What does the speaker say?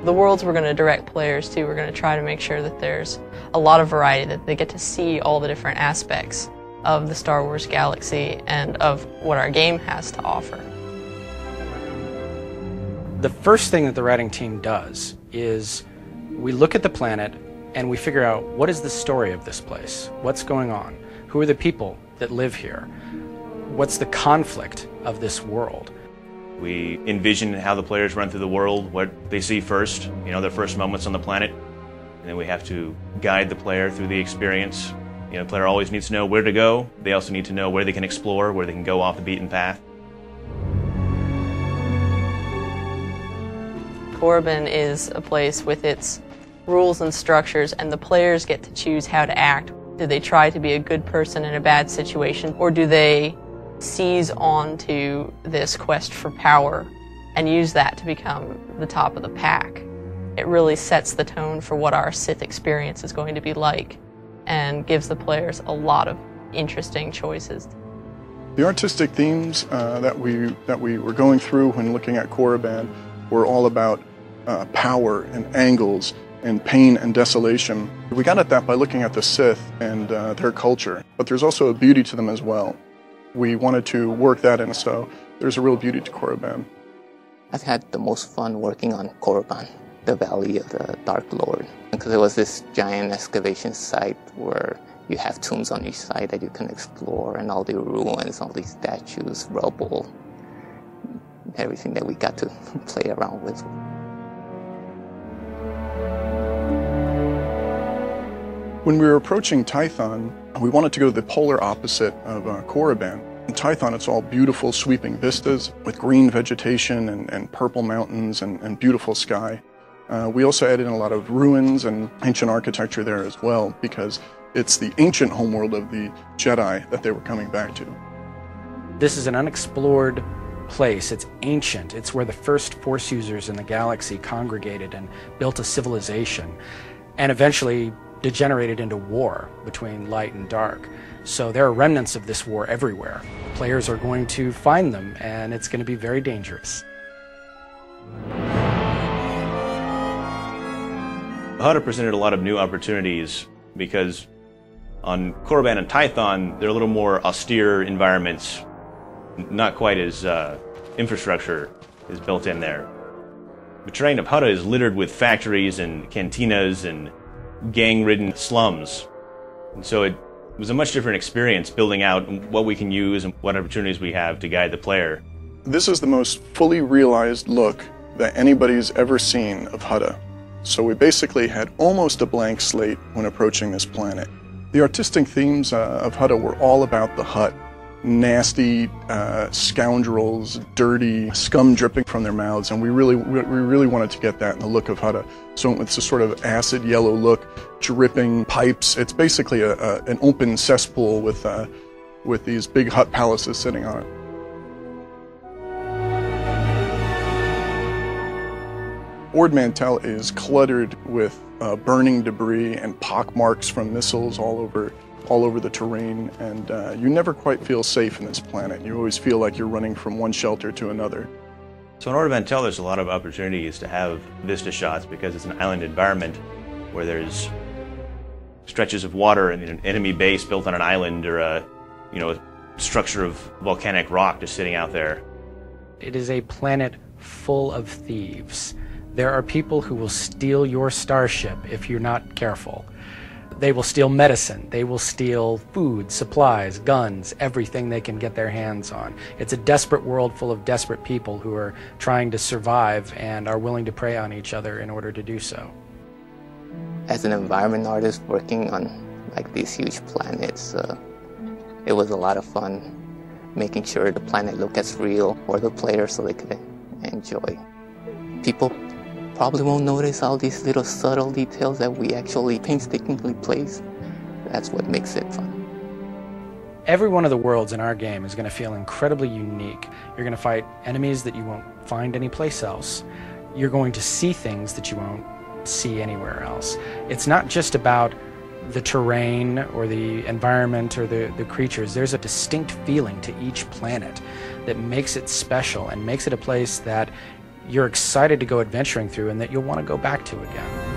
The worlds we're going to direct players to, we're going to try to make sure that there's a lot of variety, that they get to see all the different aspects of the Star Wars galaxy and of what our game has to offer. The first thing that the writing team does is we look at the planet and we figure out, what is the story of this place? What's going on? Who are the people that live here? What's the conflict of this world? We envision how the players run through the world, what they see first, their first moments on the planet. And then we have to guide the player through the experience. The player always needs to know where to go. They also need to know where they can explore, where they can go off the beaten path. Warmadden is a place with its rules and structures, and the players get to choose how to act. Do they try to be a good person in a bad situation, or do they seize onto this quest for power and use that to become the top of the pack? It really sets the tone for what our Sith experience is going to be like and gives the players a lot of interesting choices. The artistic themes that we were going through when looking at Warmadden were all about power and angles and pain and desolation. We got at that by looking at the Sith and their culture, but there's also a beauty to them as well. We wanted to work that in, so there's a real beauty to Warmadden. I've had the most fun working on Warmadden, the Valley of the Dark Lord, because it was this giant excavation site where you have tombs on each side that you can explore, and all the ruins, all these statues, rubble, everything that we got to play around with. When we were approaching Tython, we wanted to go to the polar opposite of Warmadden. In Tython, it's all beautiful sweeping vistas with green vegetation and purple mountains and beautiful sky. We also added in a lot of ruins and ancient architecture there as well, because it's the ancient homeworld of the Jedi that they were coming back to. This is an unexplored place. It's ancient. It's where the first Force users in the galaxy congregated and built a civilization, and eventually degenerated into war between light and dark. So there are remnants of this war everywhere. Players are going to find them, and it's going to be very dangerous. HUDA presented a lot of new opportunities because on Warmadden and Tython, they're a little more austere environments, not quite as infrastructure is built in there. The terrain of HUDA is littered with factories and cantinas and gang-ridden slums. And so it was a much different experience building out what we can use and what opportunities we have to guide the player. This is the most fully realized look that anybody's ever seen of HUDA. So we basically had almost a blank slate when approaching this planet. The artistic themes of HUDA were all about the Hutt. Nasty scoundrels, dirty, scum dripping from their mouths, and we really wanted to get that in the look of HUDA. So it's a sort of acid yellow look, dripping pipes. It's basically an open cesspool with these big Hutt palaces sitting on it. Ord Mantell is cluttered with burning debris and pock marks from missiles all over the terrain, and you never quite feel safe in this planet. You always feel like you're running from one shelter to another. So in Ord Mantell, there's a lot of opportunities to have vista shots because it's an island environment where there's stretches of water and an enemy base built on an island, or a structure of volcanic rock just sitting out there. It is a planet full of thieves. There are people who will steal your starship if you're not careful. They will steal medicine, they will steal food, supplies, guns, everything they can get their hands on. It's a desperate world full of desperate people who are trying to survive and are willing to prey on each other in order to do so. As an environment artist working on these huge planets, it was a lot of fun making sure the planet looked as real for the players so they could enjoy. People probably won't notice all these little subtle details that we actually painstakingly place. That's what makes it fun. Every one of the worlds in our game is going to feel incredibly unique. You're going to fight enemies that you won't find anyplace else. You're going to see things that you won't see anywhere else. It's not just about the terrain or the environment or the creatures. There's a distinct feeling to each planet that makes it special and makes it a place that you're excited to go adventuring through and that you'll want to go back to again.